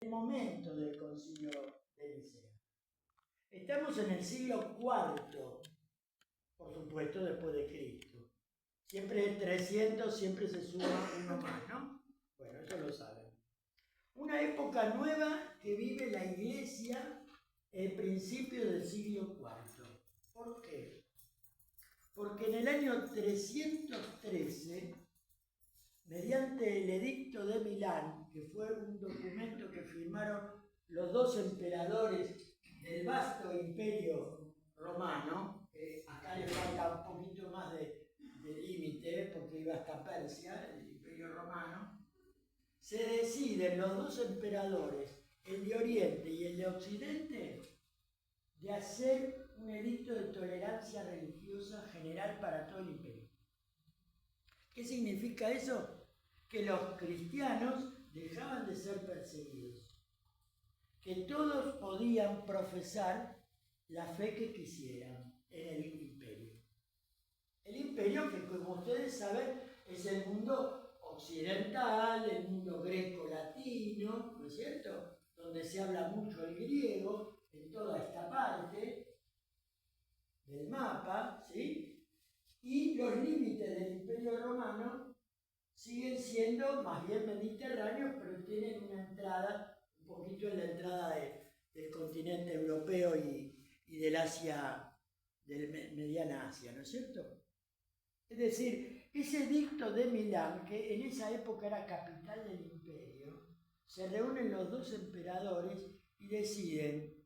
momento del Concilio de Nicea. Estamos en el siglo IV, por supuesto, después de Cristo. Siempre 300, siempre se suma uno más, ¿no? Bueno, eso lo saben. Una época nueva que vive la Iglesia en principio del siglo IV. ¿Por qué? Porque en el año 313, mediante el Edicto de Milán, que fue un documento que firmaron los dos emperadores del vasto imperio romano, acá le falta un poquito más de límite porque iba hasta Persia, el imperio romano, se deciden los dos emperadores, el de Oriente y el de Occidente, de hacer un edicto de tolerancia religiosa general para todo el imperio. ¿Qué significa eso? Que los cristianos dejaban de ser perseguidos, que todos podían profesar la fe que quisieran en el imperio. El imperio que, como ustedes saben, es el mundo occidental, el mundo greco-latino, ¿no es cierto?, donde se habla mucho el griego en toda esta parte del mapa, ¿sí? Y los límites del imperio romano siguen siendo más bien mediterráneos, pero tienen una entrada, un poquito en la entrada del continente europeo y del Asia, del mediana Asia, ¿no es cierto? Es decir, ese edicto de Milán, que en esa época era capital del imperio, se reúnen los dos emperadores y deciden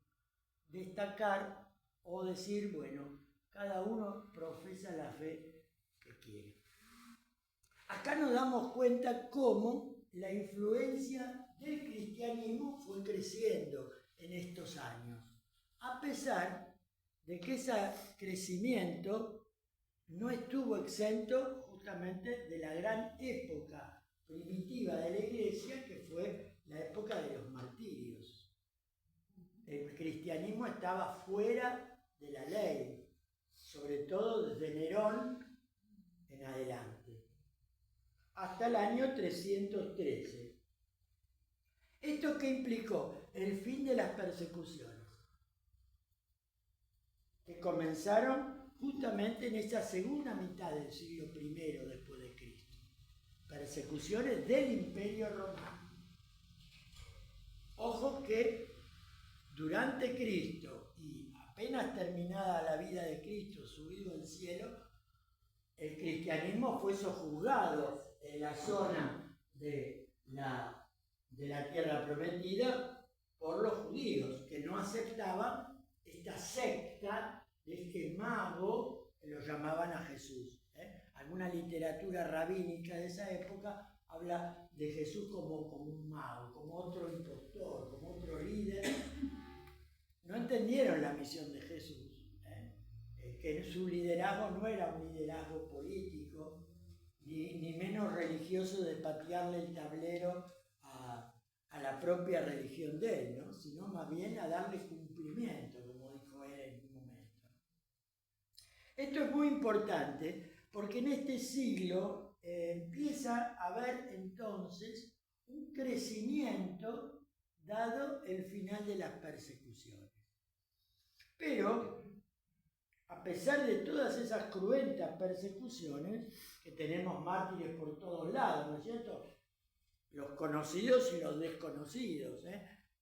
destacar o decir, bueno, cada uno profesa la fe que quiere. Acá nos damos cuenta cómo la influencia del cristianismo fue creciendo en estos años, a pesar de que ese crecimiento no estuvo exento justamente de la gran época primitiva de la Iglesia, que fue la época de los martirios. El cristianismo estaba fuera de la ley, sobre todo desde Nerón en adelante, hasta el año 313. ¿Esto qué implicó? El fin de las persecuciones, que comenzaron justamente en esa segunda mitad del siglo I después de Cristo. Persecuciones del Imperio Romano. Ojo que durante Cristo y apenas terminada la vida de Cristo, subido al cielo, el cristianismo fue sojuzgado en la zona de la tierra prometida por los judíos, que no aceptaban esta secta de este mago, que lo llamaban a Jesús. Alguna literatura rabínica de esa época habla de Jesús como un mago, como otro impostor, como otro líder. No entendieron la misión de Jesús, que su liderazgo no era un liderazgo político, ni menos religioso de patearle el tablero a la propia religión de él, ¿no?, sino más bien a darle cumplimiento, como dijo él en un momento. Esto es muy importante porque en este siglo empieza a haber entonces un crecimiento dado el final de las persecuciones. Pero, a pesar de todas esas cruentas persecuciones, que tenemos mártires por todos lados, ¿no es cierto?, los conocidos y los desconocidos,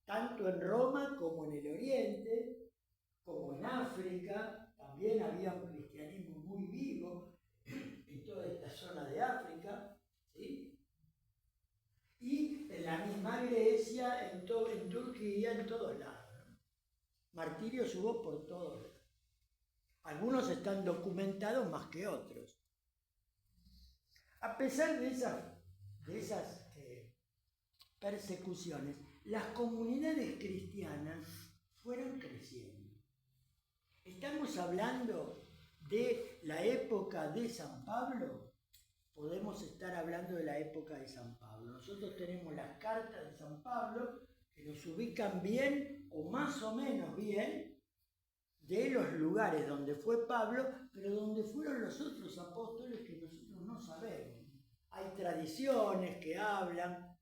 tanto en Roma como en el Oriente, como en África, también había un cristianismo muy vivo en toda esta zona de África, ¿sí? Y en la misma Grecia, en Turquía, en todos lados, ¿no? Martirios hubo por todos lados. Algunos están documentados más que otros. A pesar de esas persecuciones, las comunidades cristianas fueron creciendo. Estamos hablando de la época de San Pablo, podemos estar hablando de la época de San Pablo. Nosotros tenemos las cartas de San Pablo que nos ubican bien o más o menos bien de los lugares donde fue Pablo, pero donde fueron los otros apóstoles que nosotros no sabemos. Hay tradiciones que hablan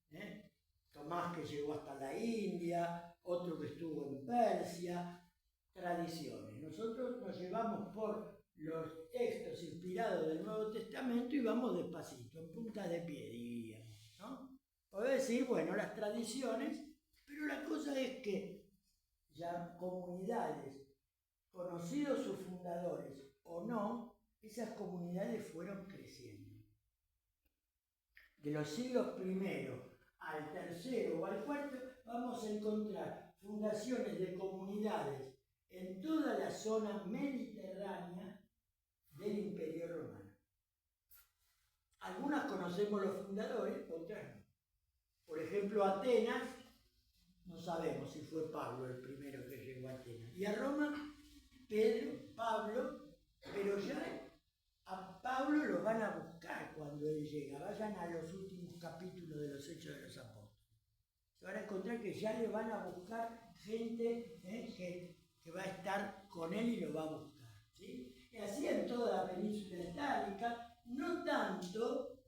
Tomás que llegó hasta la India, otro que estuvo en Persia, tradiciones. Nosotros nos llevamos por los textos inspirados del Nuevo Testamento y vamos despacito, en punta de pie, diríamos, ¿no? Podés decir, bueno, las tradiciones, pero la cosa es que ya comunidades, conocidos sus fundadores o no, esas comunidades fueron creciendo. De los siglos I al III o al IV vamos a encontrar fundaciones de comunidades en toda la zona mediterránea del Imperio Romano. Algunas conocemos los fundadores, otras no. Por ejemplo, Atenas, no sabemos si fue Pablo el primero que llegó a Atenas. Y a Roma, Pedro, Pablo, pero ya a Pablo lo van a buscar cuando él llega. Vayan a los últimos capítulos de los Hechos de los Apóstoles. Se van a encontrar que ya le van a buscar gente que va a estar con él y lo va a buscar, ¿sí? Y así en toda la península itálica, no tanto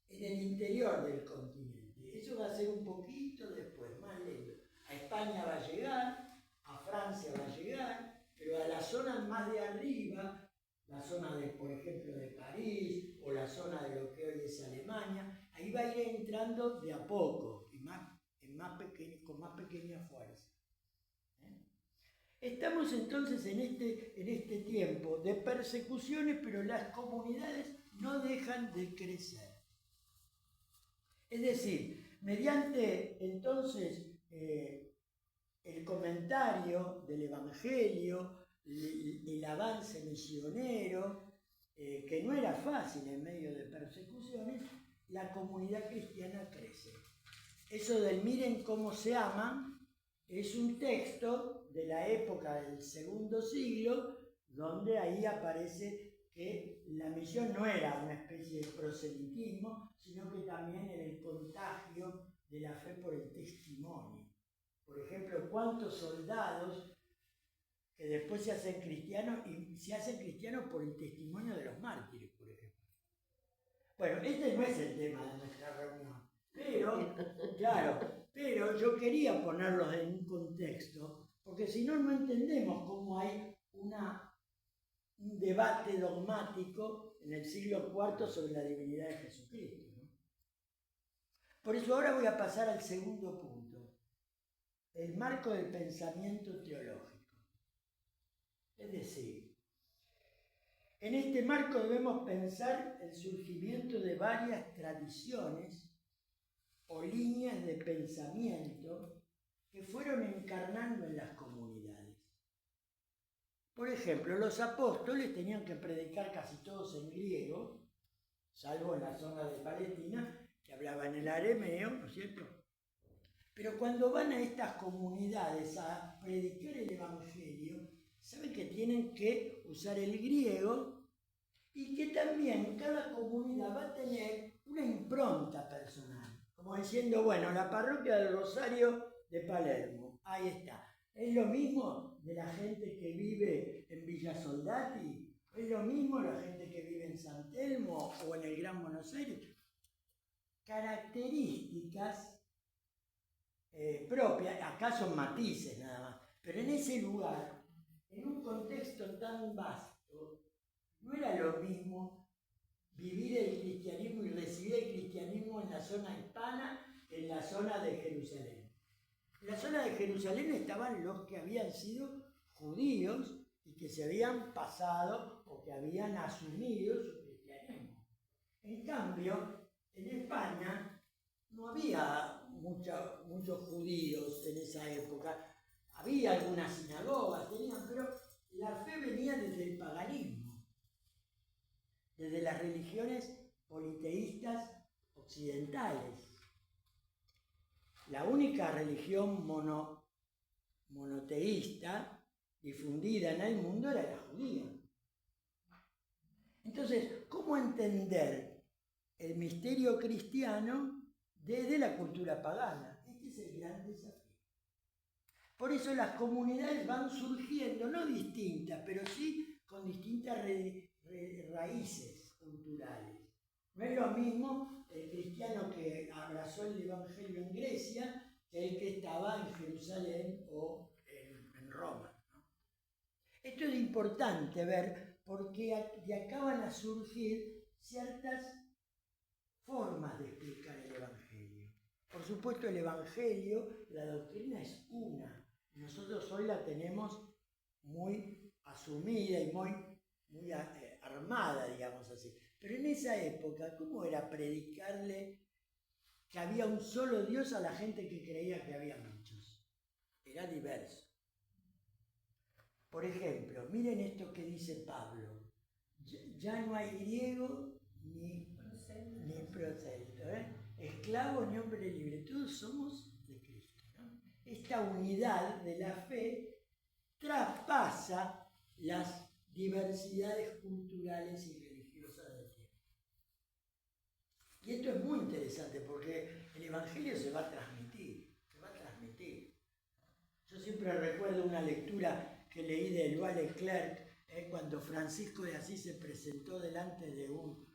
en el interior del continente. Eso va a ser un poquito después, más lento. A España va a llegar, a Francia va a llegar, pero a las zonas más de arriba, la zona de, por ejemplo, de París, o la zona de lo que hoy es Alemania, ahí va a ir entrando de a poco, y con más pequeña fuerza. Estamos entonces en este tiempo de persecuciones, pero las comunidades no dejan de crecer. Es decir, mediante entonces el comentario del Evangelio, el avance misionero, que no era fácil en medio de persecuciones, la comunidad cristiana crece. Eso del miren cómo se aman es un texto de la época del segundo siglo, donde ahí aparece que la misión no era una especie de proselitismo, sino que también era el contagio de la fe por el testimonio. Por ejemplo, ¿cuántos soldados que después se hacen cristianos y se hacen cristianos por el testimonio de los mártires, por ejemplo? Bueno, este no es el tema de nuestra reunión, pero yo quería ponerlos en un contexto, porque si no, no entendemos cómo hay un debate dogmático en el siglo IV sobre la divinidad de Jesucristo, ¿no? Por eso ahora voy a pasar al segundo punto, el marco del pensamiento teológico. Es decir, en este marco debemos pensar el surgimiento de varias tradiciones o líneas de pensamiento que fueron encarnando en las comunidades. Por ejemplo, los apóstoles tenían que predicar casi todos en griego, salvo en la zona de Palestina, que hablaban el arameo, ¿no es cierto? Pero cuando van a estas comunidades a predicar el Evangelio, saben que tienen que usar el griego y que también cada comunidad va a tener una impronta personal. Como diciendo, bueno, la parroquia del Rosario de Palermo, ahí está. ¿Es lo mismo de la gente que vive en Villa Soldati? ¿Es lo mismo la gente que vive en San Telmo o en el Gran Buenos Aires? Características propias, acá son matices nada más, pero en ese lugar, en un contexto tan vasto, no era lo mismo vivir el cristianismo y recibir el cristianismo en la zona hispana que en la zona de Jerusalén. En la zona de Jerusalén estaban los que habían sido judíos y que se habían pasado o que habían asumido su cristianismo. En cambio, en España no había muchos judíos en esa época. Había algunas sinagogas, pero la fe venía desde el paganismo, desde las religiones politeístas occidentales. La única religión monoteísta difundida en el mundo era la judía. Entonces, ¿cómo entender el misterio cristiano desde la cultura pagana? Este es el gran desafío. Por eso las comunidades van surgiendo, no distintas, pero sí con distintas raíces culturales. No es lo mismo el cristiano que abrazó el Evangelio en Grecia que el que estaba en Jerusalén o en Roma, ¿no? Esto es importante ver porque de acá van a surgir ciertas formas de explicar el Evangelio. Por supuesto, el Evangelio, la doctrina es una. Nosotros hoy la tenemos muy asumida y muy armada, digamos así. Pero en esa época, ¿cómo era predicarle que había un solo Dios a la gente que creía que había muchos? Era diverso. Por ejemplo, miren esto que dice Pablo. Ya no hay griego ni prosélito, esclavo ni hombre libre. Todos somos de Cristo, ¿no? Esta unidad de la fe traspasa las diversidades culturales y religiosas del tiempo. Y esto es muy interesante porque el Evangelio se va a transmitir. Yo siempre recuerdo una lectura que leí de Éloi Leclerc cuando Francisco de Asís se presentó delante de un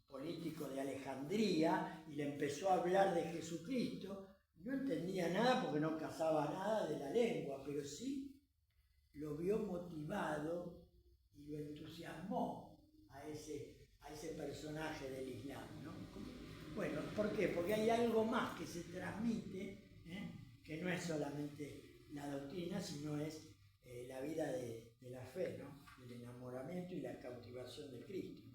político de Alejandría y le empezó a hablar de Jesucristo. No entendía nada porque no casaba nada de la lengua, pero sí lo vio motivado y lo entusiasmó a ese personaje del Islam, ¿no? Bueno, ¿por qué? Porque hay algo más que se transmite, que no es solamente la doctrina, sino es la vida de la fe, ¿no? El enamoramiento y la cautivación de Cristo.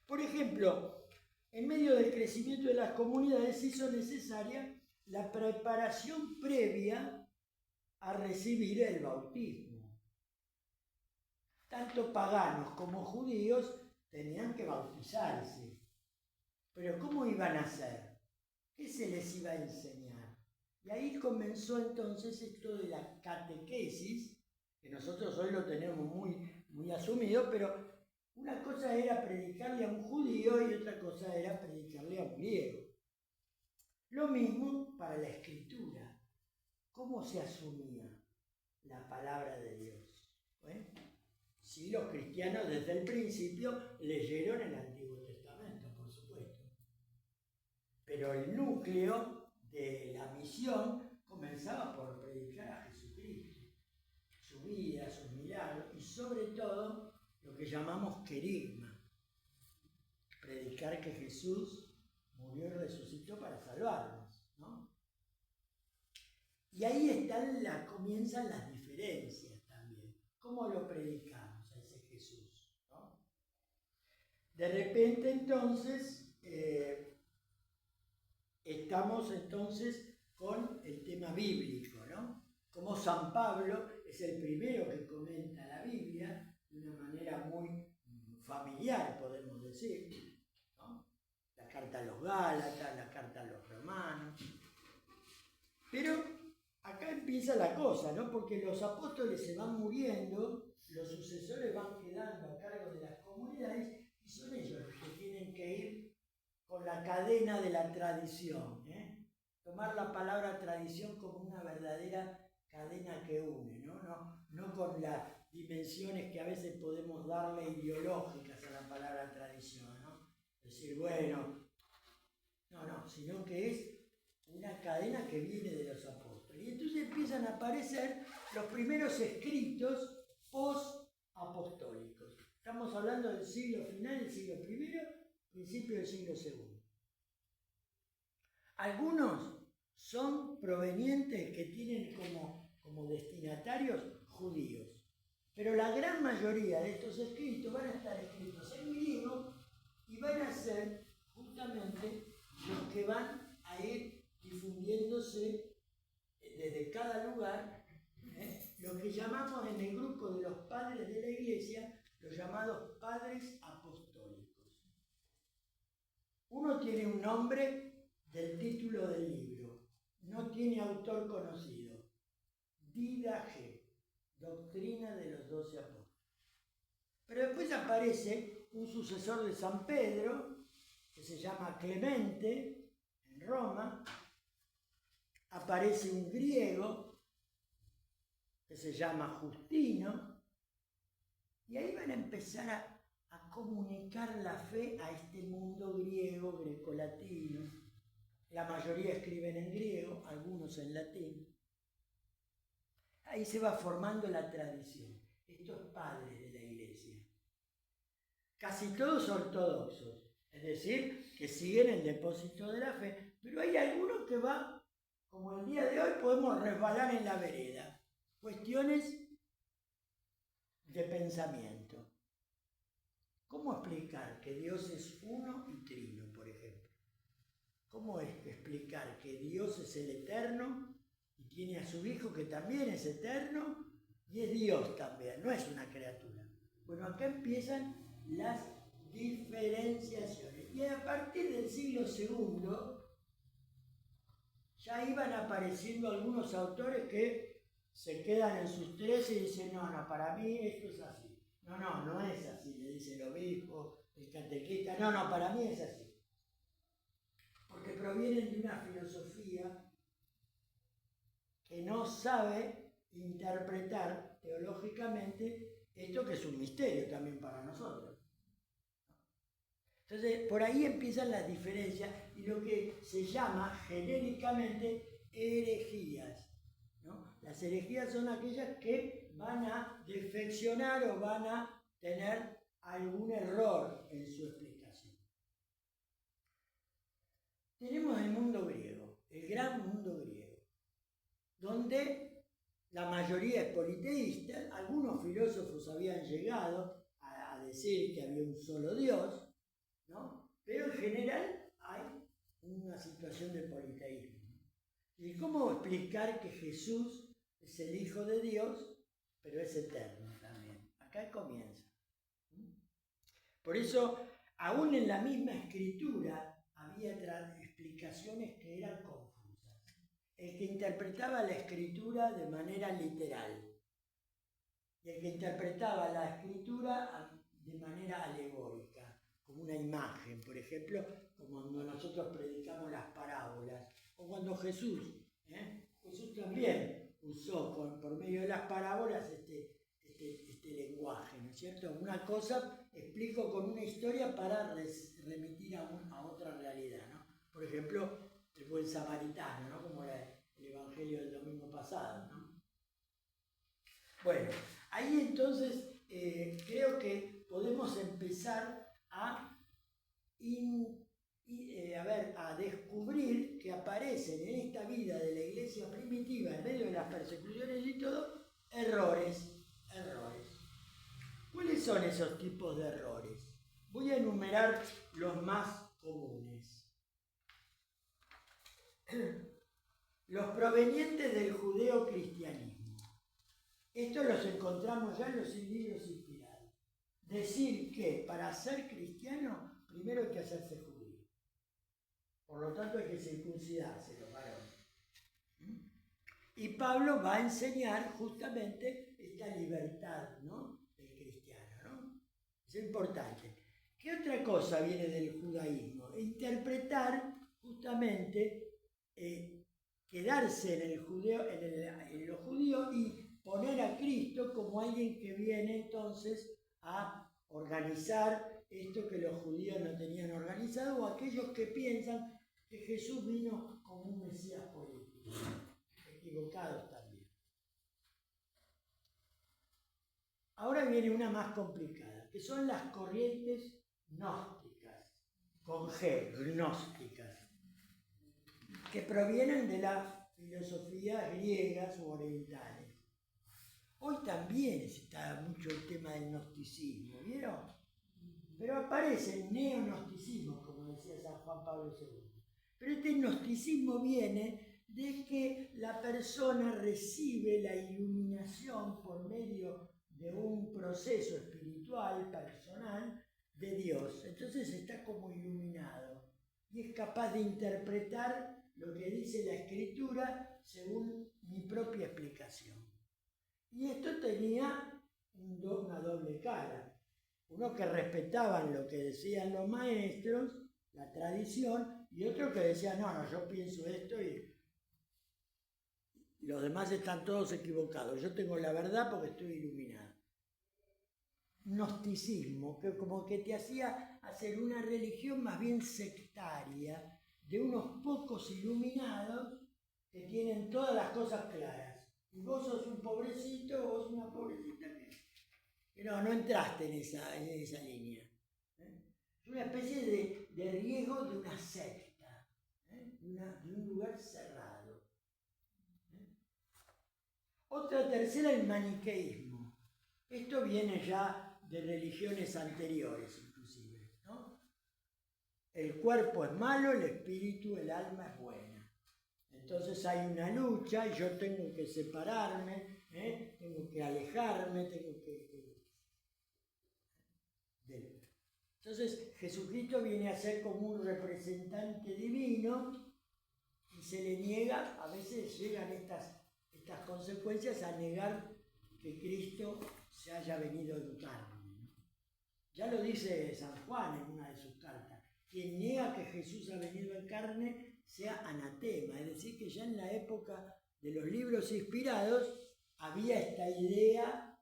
Por ejemplo, en medio del crecimiento de las comunidades se hizo necesaria la preparación previa a recibir el bautismo. Tanto paganos como judíos tenían que bautizarse. Pero ¿cómo iban a hacer? ¿Qué se les iba a enseñar? Y ahí comenzó entonces esto de la catequesis, que nosotros hoy lo tenemos muy asumido, pero una cosa era predicarle a un judío y otra cosa era predicarle a un griego. Lo mismo para la escritura. ¿Cómo se asumía la palabra de Dios? Sí, los cristianos desde el principio leyeron el Antiguo Testamento, por supuesto. Pero el núcleo de la misión comenzaba por predicar a Jesucristo, su vida, sus milagros y sobre todo lo que llamamos querigma, predicar que Jesús murió y resucitó para salvarnos, ¿no? Y ahí comienzan las diferencias también. ¿Cómo lo predicamos a ese Jesús, ¿no? De repente entonces estamos entonces con el tema bíblico, ¿no? Como San Pablo es el primero que comenta la Biblia de una manera muy familiar, podemos decir, ¿no? La carta a los Gálatas, la carta a los Romanos. Pero acá empieza la cosa, ¿no? Porque los apóstoles se van muriendo, los sucesores van quedando a cargo de las comunidades y son ellos los que tienen que ir con la cadena de la tradición, tomar la palabra tradición como una verdadera cadena que une, no con las dimensiones que a veces podemos darle ideológicas a la palabra tradición, ¿no? Decir, bueno, no, sino que es una cadena que viene de los apóstoles. Y entonces empiezan a aparecer los primeros escritos post-apostólicos. Estamos hablando del siglo final, del siglo I, principio del siglo II. Algunos son provenientes que tienen como destinatarios judíos, pero la gran mayoría de estos escritos van a estar escritos en griego y van a ser justamente los que van a ir difundiéndose desde cada lugar, lo que llamamos en el grupo de los padres de la Iglesia, los llamados padres apostólicos. Uno tiene un nombre del título del libro, no tiene autor conocido. Didache, doctrina de los 12 apóstoles. Pero después aparece un sucesor de San Pedro, que se llama Clemente, en Roma. Aparece un griego, que se llama Justino, y ahí van a empezar a comunicar la fe a este mundo griego, grecolatino. La mayoría escriben en griego, algunos en latín. Ahí se va formando la tradición. Estos padres de la Iglesia. Casi todos ortodoxos, es decir, que siguen el depósito de la fe, pero hay algunos que van, como el día de hoy, podemos resbalar en la vereda. Cuestiones de pensamiento. ¿Cómo explicar que Dios es uno y trino, por ejemplo? ¿Cómo es explicar que Dios es el eterno y tiene a su Hijo que también es eterno y es Dios también, no es una criatura? Bueno, acá empiezan las diferenciaciones. Y a partir del siglo II ya iban apareciendo algunos autores que se quedan en sus tres y dicen, no, para mí esto es así. No es así, le dice el obispo, el catequista, no, para mí es así. Porque provienen de una filosofía que no sabe interpretar teológicamente esto que es un misterio también para nosotros. Entonces, por ahí empiezan las diferencias y lo que se llama genéricamente herejías, ¿no? Las herejías son aquellas que van a defeccionar o van a tener algún error en su explicación. Tenemos el mundo griego, el gran mundo griego, donde la mayoría es politeísta. Algunos filósofos habían llegado a decir que había un solo Dios, ¿no? Pero en general hay una situación de politeísmo. ¿Y cómo explicar que Jesús es el Hijo de Dios, pero es eterno también? Acá comienza. Por eso, aún en la misma escritura, había explicaciones que eran confusas. El que interpretaba la escritura de manera literal y el que interpretaba la escritura de manera alegórica, como una imagen, por ejemplo, como cuando nosotros predicamos las parábolas, o cuando Jesús también usó por medio de las parábolas este lenguaje, ¿no es cierto? Una cosa explico con una historia para remitir a otra realidad, ¿no? Por ejemplo, el buen samaritano, ¿no? Como era el evangelio del domingo pasado, ¿no? Bueno, ahí entonces creo que podemos empezar a descubrir que aparecen en esta vida de la iglesia primitiva, en medio de las persecuciones y todo, errores. ¿Cuáles son esos tipos de errores? Voy a enumerar los más comunes. Los provenientes del judeo-cristianismo. Estos los encontramos ya en los libros inspirados. Decir que para ser cristiano, primero hay que hacerse judío. Por lo tanto, hay que circuncidarse los varones. Y Pablo va a enseñar justamente esta libertad, ¿no?, del cristiano, ¿no? Es importante. ¿Qué otra cosa viene del judaísmo? Interpretar justamente, quedarse en lo judío y poner a Cristo como alguien que viene entonces a organizar esto que los judíos no tenían organizado, o aquellos que piensan que Jesús vino como un Mesías político. Equivocados también. Ahora viene una más complicada, que son las corrientes gnósticas, con G, gnósticas, que provienen de las filosofías griegas u orientales. Hoy también está mucho el tema del gnosticismo, ¿vieron? Pero aparece el neognosticismo, como decía San Juan Pablo II. Pero este gnosticismo viene de que la persona recibe la iluminación por medio de un proceso espiritual, personal, de Dios. Entonces está como iluminado y es capaz de interpretar lo que dice la Escritura según mi propia explicación. Y esto tenía una doble cara. Uno que respetaban lo que decían los maestros, la tradición, y otro que decía, no, yo pienso esto y los demás están todos equivocados. Yo tengo la verdad porque estoy iluminado. gnosticismo, que como que te hacía hacer una religión más bien sectaria, de unos pocos iluminados que tienen todas las cosas claras. Y vos sos un pobrecito, vos una pobrecita que no entraste en esa línea. Es una especie de riesgo de una secta, de un lugar cerrado. Otra tercera, el maniqueísmo. Esto viene ya de religiones anteriores, inclusive, ¿no? El cuerpo es malo, el espíritu, el alma es buena. Entonces hay una lucha y yo tengo que separarme, tengo que alejarme, tengo que... Entonces Jesucristo viene a ser como un representante divino y se le niega, a veces llegan estas consecuencias a negar que Cristo se haya venido en carne, ¿no? Ya lo dice San Juan en una de sus cartas. Quien niega que Jesús ha venido en carne sea anatema, es decir, que ya en la época de los libros inspirados había esta idea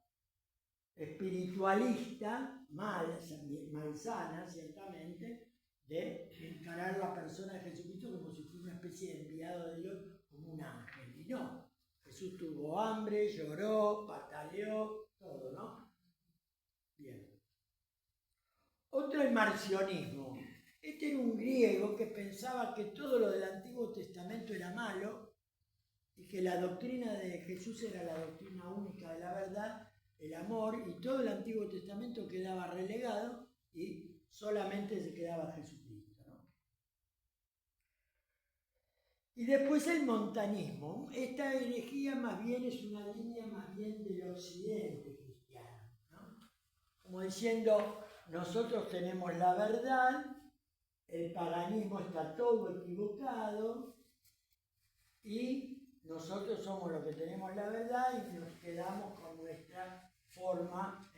espiritualista, malsana ciertamente, de encarar la persona de Jesucristo como si fuera una especie de enviado de Dios, como un ángel. Y no, Jesús tuvo hambre, lloró, pataleó, todo, ¿no? Bien. Otro, el marcionismo. Este era un griego que pensaba que todo lo del Antiguo Testamento era malo y que la doctrina de Jesús era la doctrina única de la verdad, el amor, y todo el Antiguo Testamento quedaba relegado y solamente se quedaba Jesucristo, ¿no? Y después el montanismo. Esta herejía más bien es una línea más bien del occidente cristiano, ¿no? Como diciendo, nosotros tenemos la verdad, el paganismo está todo equivocado y nosotros somos los que tenemos la verdad y nos quedamos con nuestra forma.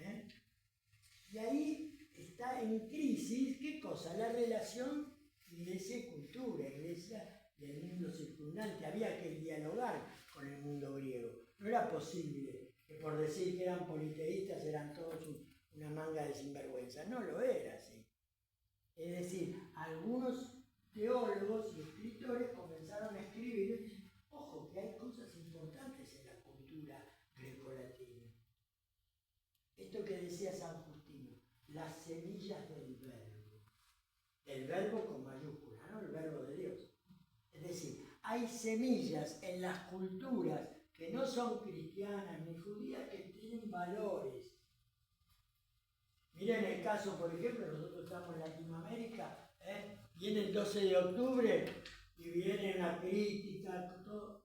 Y ahí está en crisis, ¿qué cosa? La relación iglesia y cultura, iglesia y el mundo circundante. Había que dialogar con el mundo griego. No era posible que por decir que eran politeístas eran todos una manga de sinvergüenza. No lo era así. Es decir, algunos teólogos y escritores comenzaron a escribir y dicen, ojo, que hay cosas importantes en la cultura grecolatina. Esto que decía San Justino, las semillas del verbo con mayúscula, ¿no? El verbo de Dios. Es decir, hay semillas en las culturas que no son cristianas ni judías que tienen valores. Miren el caso, por ejemplo, nosotros estamos en Latinoamérica, viene el 12 de octubre y viene una crítica, todo.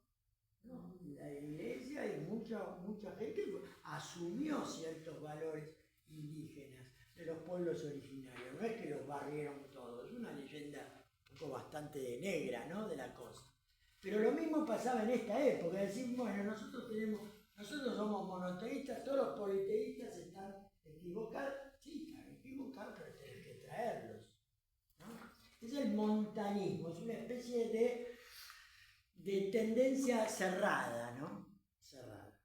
No, la iglesia y mucha gente asumió ciertos valores indígenas de los pueblos originarios. No es que los barrieron todos, es una leyenda un poco bastante negra, ¿no?, de la cosa. Pero lo mismo pasaba en esta época, es decir, bueno, nosotros somos monoteístas, todos los politeístas están equivocados. Sí, están equivocados, pero tenés que traerlos, ¿no? Es el montanismo, es una especie de tendencia cerrada, ¿no? Cerrada.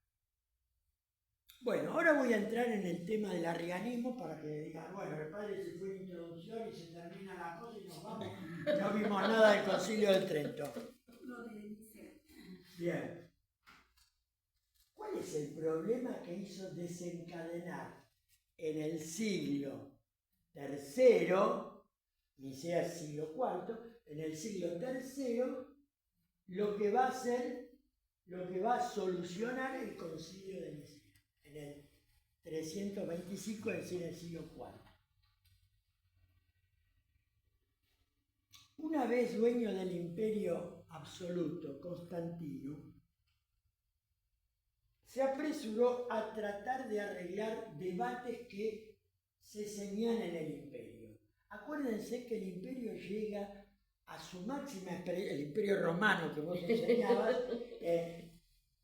Bueno, ahora voy a entrar en el tema del arrianismo para que digan, bueno, el padre se fue en introducción y se termina la cosa y nos vamos. No vimos nada del Concilio de Trento. Bien. ¿Cuál es el problema que hizo desencadenar en el siglo III, ni sea el siglo IV, en el siglo III, lo que va a solucionar el Concilio de Nicea, en el 325, es decir, el siglo IV? Una vez dueño del imperio absoluto, Constantino se apresuró a tratar de arreglar debates que se ceñían en el imperio. Acuérdense que el imperio llega a su máxima expresión, el imperio romano que vos enseñabas,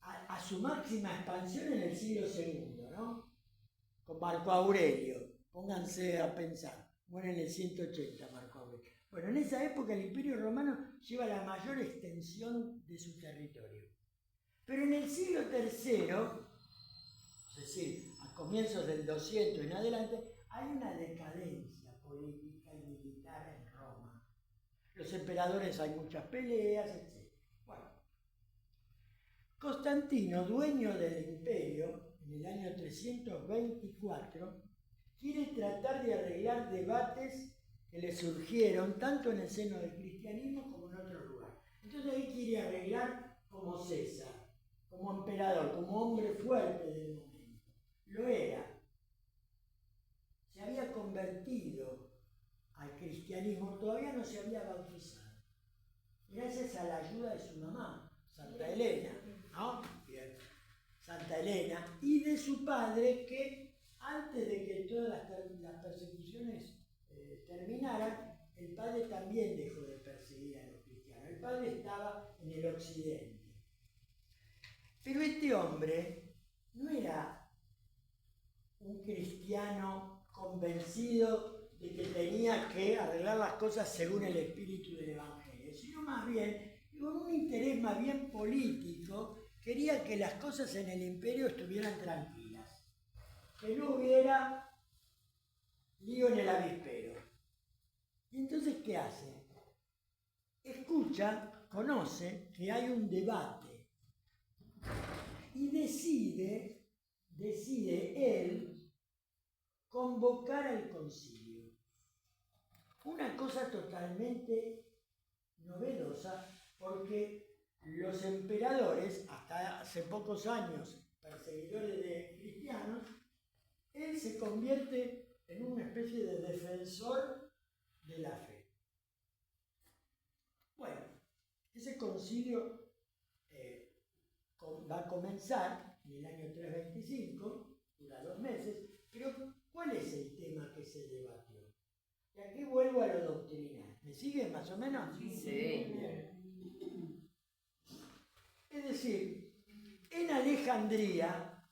a su máxima expansión en el siglo II, ¿no? Con Marco Aurelio. Pónganse a pensar. Muere en el 180 Marco Aurelio. Bueno, en esa época el imperio romano lleva la mayor extensión de su territorio. Pero en el siglo III, o decir, a comienzos del 200 en adelante, hay una decadencia política y militar en Roma. Los emperadores, hay muchas peleas, etc. Bueno, Constantino, dueño del imperio, en el año 324, quiere tratar de arreglar debates que le surgieron tanto en el seno del cristianismo como en otros lugares. Entonces él quiere arreglar como César, como emperador, como hombre fuerte del momento. Lo era. Se había convertido al cristianismo, todavía no se había bautizado. Gracias a la ayuda de su mamá, Santa Elena, ¿no? Bien. Santa Elena, y de su padre, que antes de que todas las persecuciones terminaran, el padre también dejó de perseguir a los cristianos. El padre estaba en el occidente. Pero este hombre no era un cristiano convencido de que tenía que arreglar las cosas según el espíritu del Evangelio, sino más bien, con un interés más bien político, quería que las cosas en el imperio estuvieran tranquilas, que no hubiera lío en el avispero. Y entonces, ¿qué hace? Escucha, conoce que hay un debate y decide él convocar al concilio. Una cosa totalmente novedosa, porque los emperadores, hasta hace pocos años perseguidores de cristianos, él se convierte en una especie de defensor de la fe. Bueno, ese concilio va a comenzar en el año 325, dura 2 meses, pero ¿cuál es el tema que se debatió? Y aquí vuelvo a lo doctrinal. ¿Me siguen más o menos? Sí. Bien. Es decir, en Alejandría,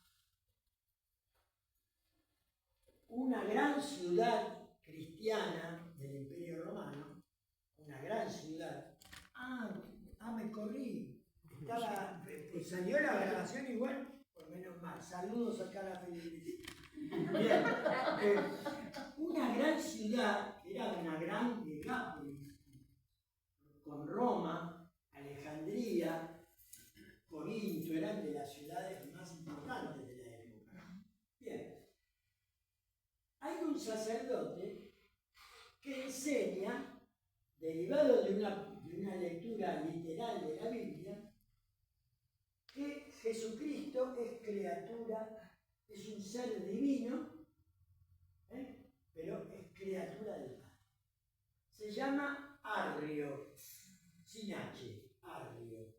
una gran ciudad cristiana del Imperio Romano, una gran ciudad. Me corrí. Salió la grabación igual, por menos mal. Saludos acá a la feligresía. Bien. Una gran ciudad, que era una gran megápolis, con Roma, Alejandría, Corinto, eran de las ciudades más importantes de la época. Bien. Hay un sacerdote que enseña, derivado de una lectura literal de la Biblia, que Jesucristo es criatura, es un ser divino, pero es criatura del Padre. Se llama Arrio, sin H, Arrio.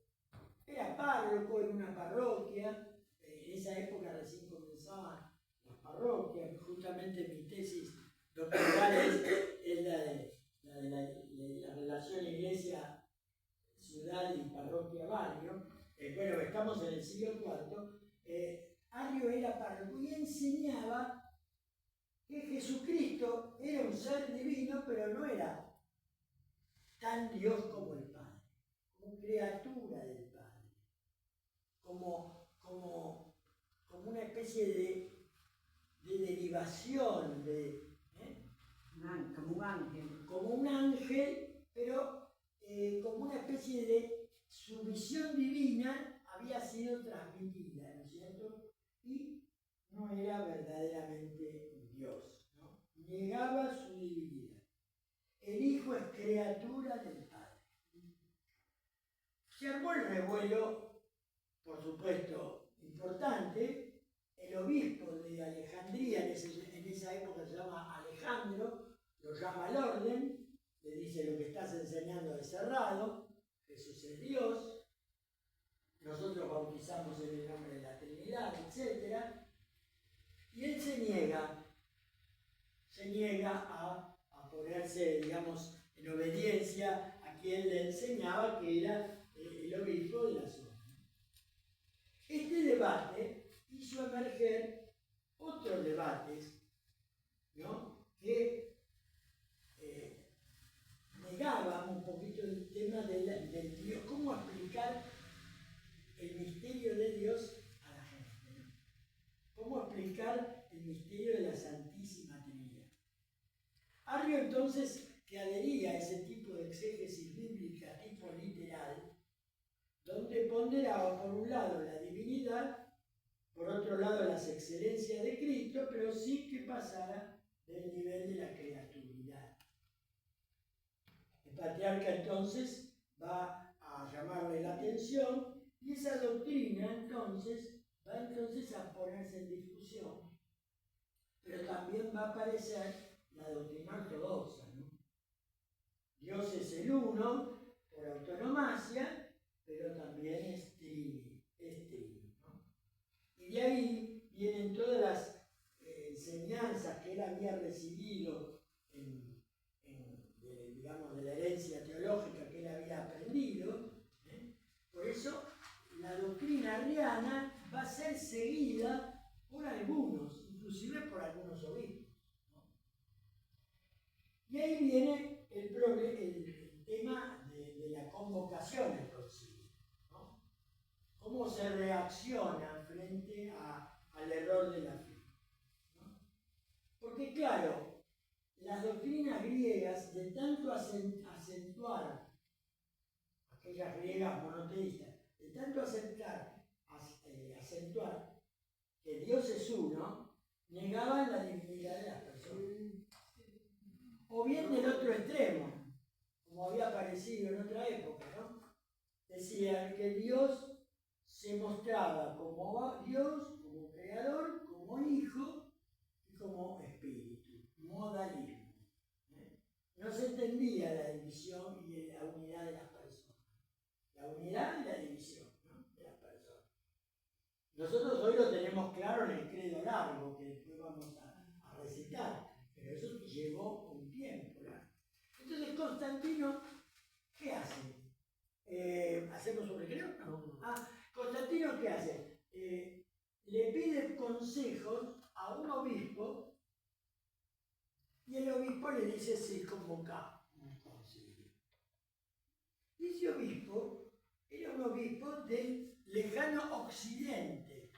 Era párroco en una parroquia, en esa época recién comenzaban las parroquias, justamente mi tesis doctoral es la de la relación iglesia, ciudad y parroquia barrio. Bueno, estamos en el siglo IV. Arrio era párroco y enseñaba que Jesucristo era un ser divino, pero no era tan Dios como el Padre, como criatura del Padre, como una especie de derivación, como un ángel, pero como una especie de su visión divina había sido transmitida, ¿no es cierto? Y no era verdaderamente Dios, ¿no? Negaba su divinidad. El Hijo es criatura del Padre. Se armó el revuelo, por supuesto, importante. El obispo de Alejandría, en esa época se llama Alejandro, lo llama al orden, le dice: lo que estás enseñando es cerrado, Jesús es Dios, nosotros bautizamos en el nombre de la Trinidad, etc. Y él se niega a ponerse, digamos, en obediencia a quien le enseñaba, que era el obispo de la zona. Este debate hizo emerger otros debates, ¿no?, que negaban un poquito el tema del Dios, cómo explicar el misterio de Dios a la gente, ¿no? Cómo misterio de la Santísima Trinidad. Arrio entonces, que adhería a ese tipo de exégesis bíblica tipo literal, donde ponderaba por un lado la divinidad, por otro lado las excelencias de Cristo, pero sin que pasara del nivel de la creaturidad. El patriarca entonces va a llamarle la atención y esa doctrina entonces va a ponerse en discusión, pero también va a aparecer la doctrina ortodoxa, ¿no? Dios es el uno por autonomacia, pero también es trino, ¿no? Y de ahí vienen todas las enseñanzas que él había recibido digamos, de la herencia teológica que él había aprendido. Por eso la doctrina arriana va a ser seguida por algunos, inclusive por algunos obispos, ¿no? Y ahí viene el tema de la convocación al concilio, ¿no? Cómo se reacciona frente al error de la fe, ¿no? Porque claro, las doctrinas griegas, de tanto acentuar, aquellas griegas monoteístas, de tanto acentuar que Dios es uno, negaban la divinidad de las personas. O bien del otro extremo, como había aparecido en otra época, ¿no? Decían que Dios se mostraba como Dios, como creador, como hijo y como espíritu, modalismo. No se entendía la división y la unidad de las personas. La unidad y la división, ¿no?, de las personas. Nosotros hoy lo tenemos claro en el credo largo, que después vamos a recitar, pero eso llevó un tiempo, ¿no? Entonces Constantino, ¿qué hace? ¿Hacemos sobre credo? No. Constantino, ¿qué hace? Le pide consejos a un obispo y el obispo le dice: sí, convoca un concilio. Y ese obispo era un obispo del lejano occidente,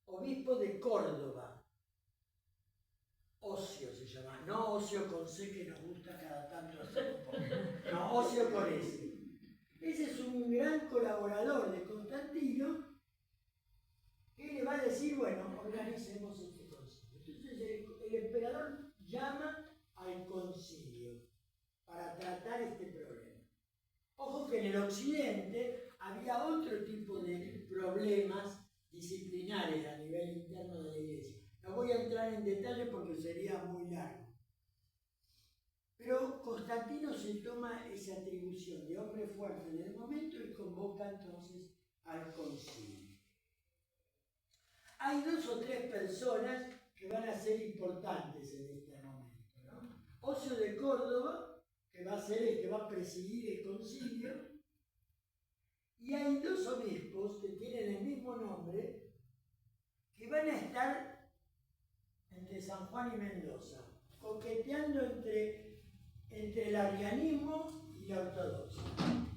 obispo de Córdoba, Ocio se llama, no Ocio con C que nos gusta cada tanto hacer un poco, no, Ocio con S. Ese es un gran colaborador de Constantino que le va a decir: bueno, organicemos este concilio. Entonces el emperador llama al concilio para tratar este problema. Ojo que en el occidente había otro tipo de problemas disciplinares a nivel interno de la iglesia. No voy a entrar en detalle porque sería muy largo. Pero Constantino se toma esa atribución de hombre fuerte del momento y convoca entonces al concilio. Hay 2 o 3 personas que van a ser importantes en este momento, ¿no? Ocio de Córdoba, que va a ser el que va a presidir el concilio, y hay 2 obispos que tienen el mismo nombre, que van a estar entre San Juan y Mendoza, coqueteando entre el arrianismo y la ortodoxia.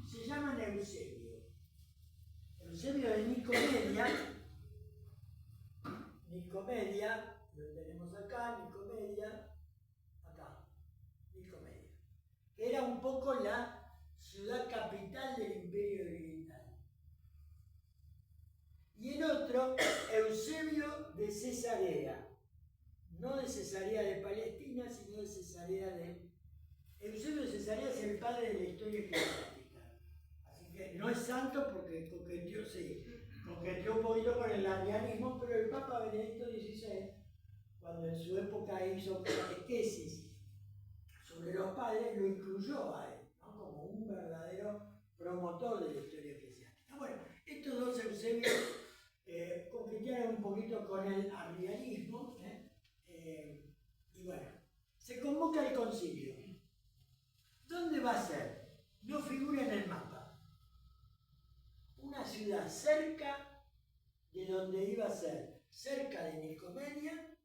Se llaman Eusebio. Eusebio de Nicomedia, lo tenemos acá, Nicomedia, que era un poco la ciudad capital del Imperio Oriental. Y el otro, Eusebio de Cesarea, no de Cesarea de Palestina, sino de Cesarea de... Eusebio de Cesarea es el padre de la historia eclesiástica. Así que no es santo porque coqueteó un poquito con el arrianismo, pero el Papa Benedicto XVI, cuando en su época hizo catequesis sobre los padres, lo incluyó a él, ¿no?, como un verdadero promotor de la historia eclesiástica. Bueno, estos 2 Eusebios coquetearon un poquito con el arrianismo, y bueno, se convoca el concilio. ¿Dónde va a ser? No figura en el mapa. Una ciudad cerca de donde iba a ser, cerca de Nicomedia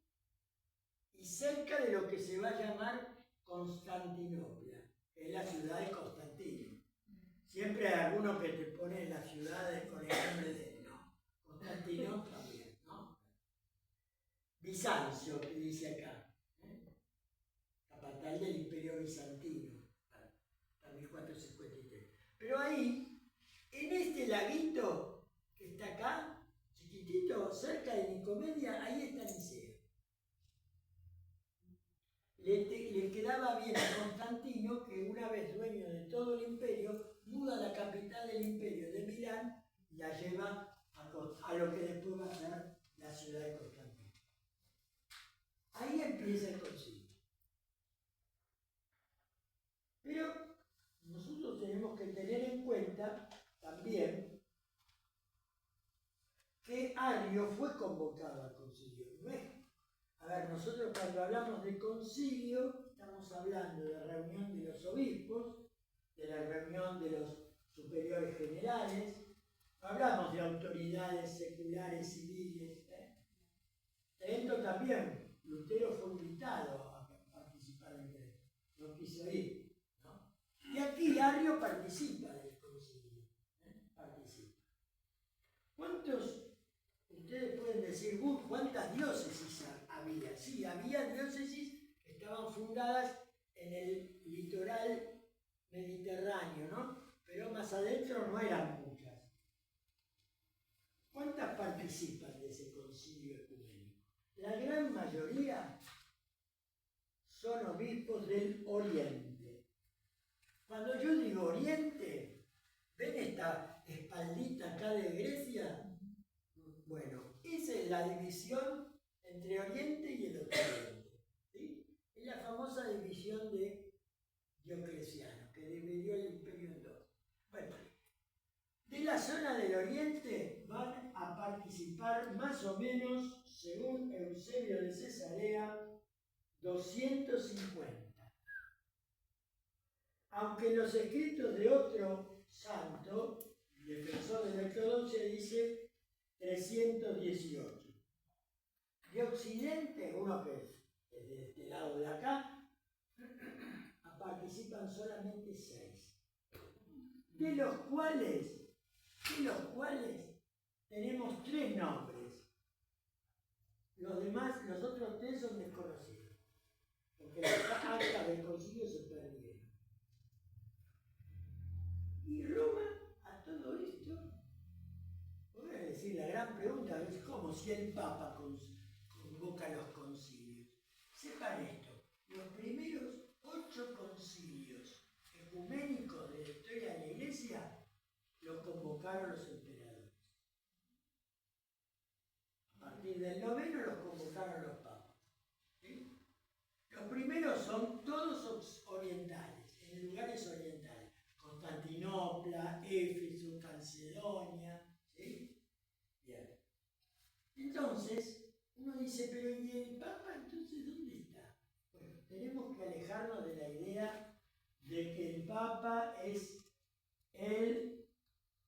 y cerca de lo que se va a llamar Constantinopla, que es la ciudad de Constantino. Siempre hay alguno que te pone las ciudades con el nombre de él, ¿no? Constantino también, ¿no? Bizancio, que dice acá, capital del Imperio Bizantino, hasta 1453. Pero ahí, en este laguito que está acá, chiquitito, cerca de Nicomedia, ahí está Nicea. Le quedaba bien a Constantino, que una vez dueño de todo el imperio, muda la capital del imperio de Milán y la lleva a lo que después va a ser la ciudad de Constantino. Ahí empieza el concilio. Pero nosotros tenemos que tener en cuenta también que Arrio fue convocado al concilio. ¿No es? A ver, nosotros cuando hablamos de concilio, estamos hablando de reunión de los obispos, de la reunión de los superiores generales, no hablamos de autoridades seculares, civiles. Trento también, Lutero fue invitado a participar en Trento, no quiso ir, ¿no? Y aquí Arrio participa del concilio, participa. ¿Cuántos? Ustedes pueden decir, ¿cuántas diócesis había? Sí, había diócesis que estaban fundadas en el litoral mediterráneo, ¿no? Pero más adentro no eran muchas. ¿Cuántas participan de ese concilio ecuménico? La gran mayoría son obispos del Oriente. Cuando yo digo Oriente, ¿ven esta espaldita acá de Grecia? Bueno, esa es la división entre Oriente y el Occidente. ¿Sí? Es la famosa división de Diocleciano, que dividió el imperio en dos. Bueno, de la zona del Oriente van a participar más o menos, según Eusebio de Cesarea, 250. Aunque en los escritos de otro santo, defensor de la ortodoxia, dice 318. De Occidente, uno que es de este lado de acá, participan solamente 6. De los cuales tenemos 3 nombres. Los demás, los otros 3 son desconocidos, porque las actas del concilio se perdieron. Y Roma, a todo esto, voy a decir, la gran pregunta es cómo si el Papa convoca los concilios. Sepan esto, los primeros 8 concilios ecuménicos de la historia de la Iglesia los convocaron los emperadores. A partir del 9º los convocaron los papas. ¿Sí? Los primeros son todos orientales, en lugares orientales. Constantinopla, Éfeso, Calcedonia. ¿Sí? Bien. Entonces, uno dice, pero ¿y el Papa entonces dónde está? Bueno, tenemos que alejarnos de la idea de que el Papa es el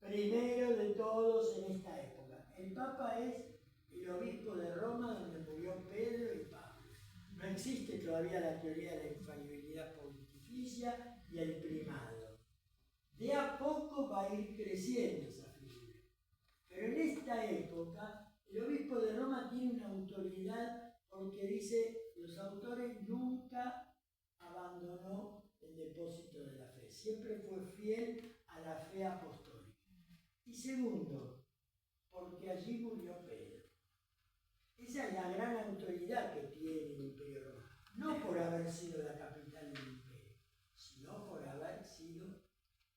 primero de todos en esta época. El Papa es el obispo de Roma donde murió Pedro y Pablo. No existe todavía la teoría de la infalibilidad pontificia y el primado. De a poco va a ir creciendo esa figura. Pero en esta época, el obispo de Roma tiene una autoridad porque dice, los autores nunca abandonó el depósito de la fe. Siempre fue fiel a la fe apostólica. Y segundo, porque allí murió Pedro. Esa es la gran autoridad que tiene el Imperio Romano. No por haber sido la capital del imperio, sino por haber sido,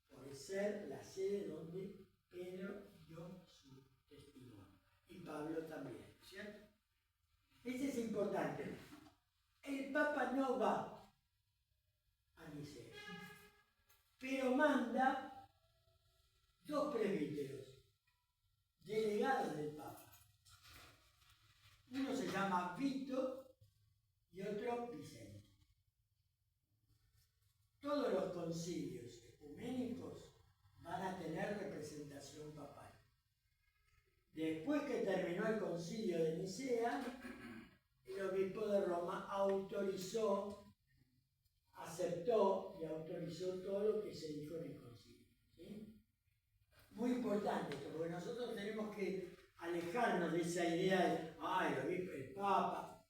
por ser la sede donde Pedro dio su testimonio. Y Pablo también, ¿cierto? Ese es importante. El Papa no va a Nicea, pero manda 2 presbíteros, delegados del Papa. Uno se llama Vito y otro Vicente. Todos los concilios ecuménicos van a tener representación papal. Después que terminó el concilio de Nicea, el obispo de Roma aceptó y autorizó todo lo que se dijo en el concilio. ¿Sí? Muy importante esto, porque nosotros tenemos que alejarnos de esa idea de, el obispo, el Papa.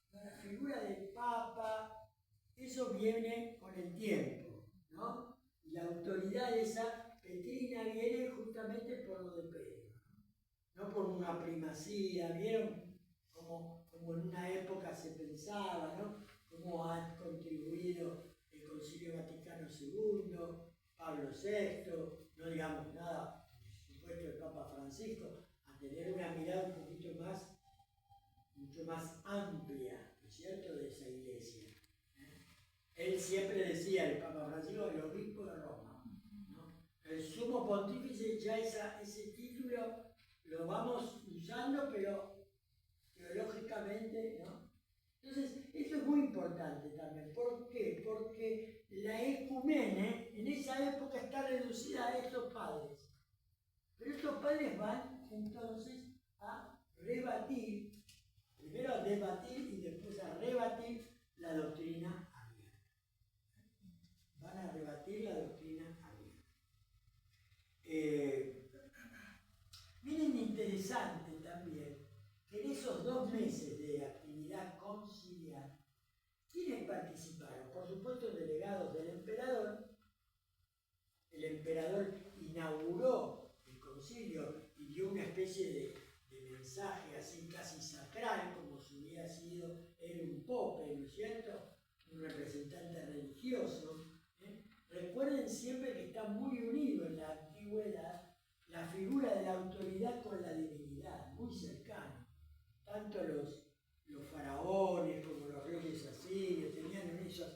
figura del Papa, eso viene con el tiempo, ¿no? Y la autoridad esa petrina viene justamente por lo de Pedro, no por una primacía. ¿Vieron como en una época se pensaba, ¿no? Cómo ha contribuido el Concilio Vaticano II, Pablo VI, no digamos nada, por supuesto, el Papa Francisco, a tener una mirada un poquito más, mucho más amplia, ¿no es cierto?, de esa iglesia. Él siempre decía, el Papa Francisco, el obispo de Roma, ¿no? El sumo pontífice, ya ese título lo vamos usando, pero teológicamente, ¿no? Entonces, esto es muy importante también. ¿Por qué? Porque la ecumene en esa época está reducida a estos padres. Pero estos padres van entonces a rebatir, primero a debatir y después a rebatir la doctrina ariana. Van a rebatir la doctrina ariana. Miren, interesante también que en esos 2 meses de actividad conciliar, ¿quiénes participaron? Por supuesto, delegados del emperador. El emperador inauguró el concilio y dio una especie de mensaje así casi sacral, como si hubiera sido él un pope, ¿no es cierto?, un representante religioso. Recuerden siempre que está muy unido en la antigüedad la figura de la autoridad con la divinidad, muy cercano. Tanto los faraones como los reyes asirios tenían esas,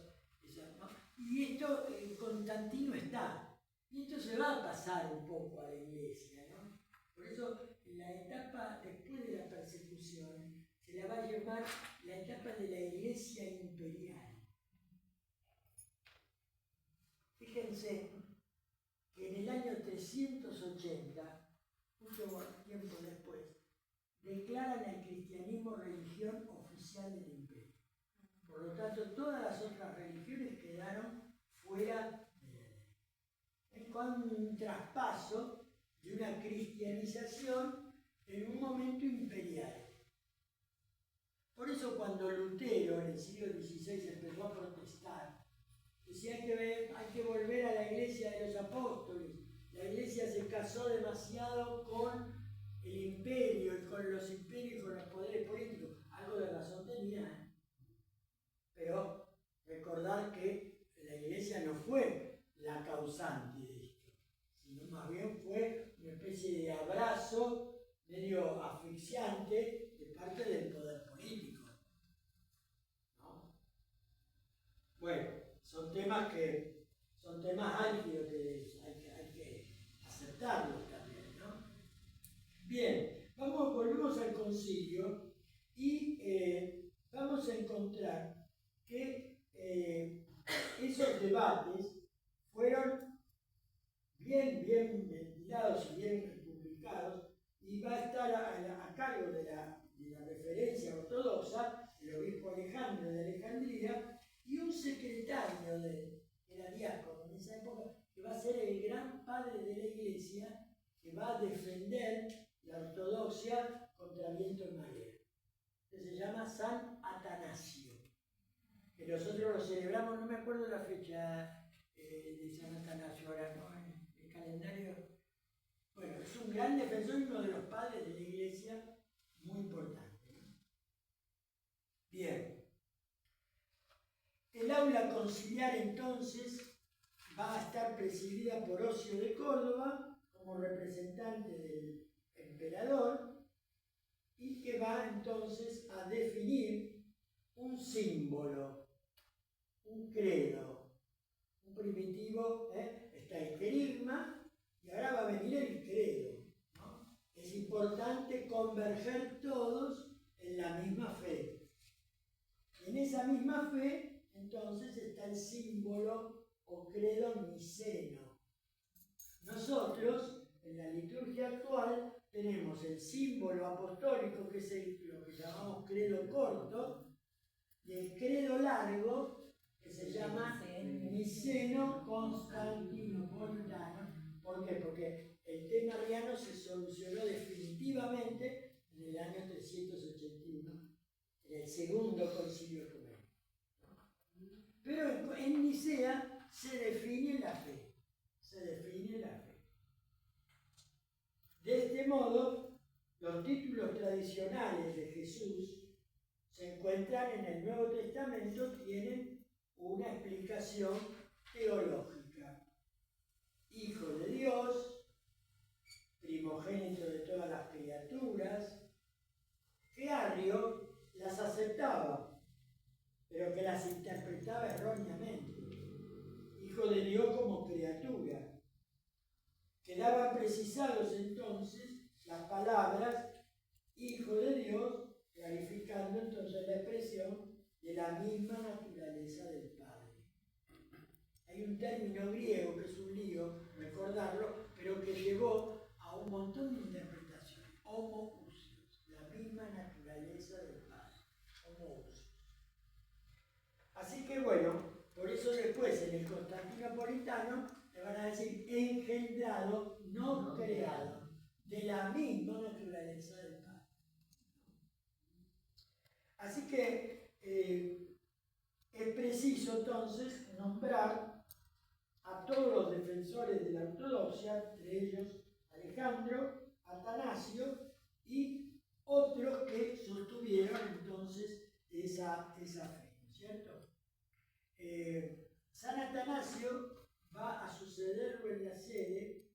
¿no? Y esto Constantino está. Y esto se va a pasar un poco a la iglesia, ¿no? Por eso la etapa después de la persecución se la va a llamar la etapa de la iglesia imperial. Fíjense que en el año 380, mucho tiempo después, declaran el cristianismo religión oficial del imperio. Por lo tanto, todas las otras religiones quedaron fuera de la ley. Con un traspaso de una cristianización en un momento imperial. Por eso cuando Lutero en el siglo XVI empezó a protestar, decía que hay que volver a la iglesia de los apóstoles. La iglesia se casó demasiado con el imperio y con los imperios y con los poderes políticos. Algo de razón tenía, pero recordar que la iglesia no fue la causante de esto, sino más bien fue una especie de abrazo medio asfixiante de parte del poder político, ¿no? Bueno, son temas álgidos que hay que aceptarlos también, ¿no? Bien, volvemos al concilio y vamos a encontrar que esos debates fueron bien ventilados y bien publicados, y va a estar a cargo de la referencia ortodoxa el obispo Alejandro de Alejandría y un secretario que era diácono en esa época, que va a ser el gran padre de la iglesia, que va a defender la ortodoxia contra viento y marea, que se llama San Atanasio, que nosotros lo celebramos, no me acuerdo la fecha de San Atanasio ahora, ¿no? El calendario. Bueno, es un gran defensor y uno de los padres de la iglesia muy importante, ¿no? Bien. El aula conciliar entonces va a estar presidida por Ocio de Córdoba como representante del emperador y que va entonces a definir un símbolo, un credo, un primitivo, está el querigma y ahora va a venir el credo, ¿no? Es importante converger todos en la misma fe. En esa misma fe entonces está el símbolo o credo niceno. Nosotros, en la liturgia actual, tenemos el símbolo apostólico, que es lo que llamamos credo corto, y el credo largo, que se llama niceno constantinopolitano. ¿Por qué? Porque el tema arriano se solucionó definitivamente en el año 381, en el segundo concilio ecuménico. Pero en Nicea se define la fe. Se define la fe. De este modo, los títulos tradicionales de Jesús se encuentran en el Nuevo Testamento, tienen una explicación teológica. Hijo de Dios, primogénito de todas las criaturas, que Arrio las aceptaba, pero que las interpretaba erróneamente. Hijo de Dios como criatura. Quedaban precisados entonces las palabras Hijo de Dios, clarificando entonces la expresión de la misma naturaleza del Padre. Hay un término griego que es un lío recordarlo, pero que llevó a un montón de interpretaciones. Homoousios, la misma naturaleza del Padre. Homoousios. Así que bueno, por eso después en el Constantinopolitano te van a decir engendrado, no creado, de la misma naturaleza del Padre. Así que es preciso entonces nombrar a todos los defensores de la ortodoxia, entre ellos Alejandro, Atanasio y otros que sostuvieron entonces esa fe, ¿no es cierto? San Atanasio va a sucederlo en la sede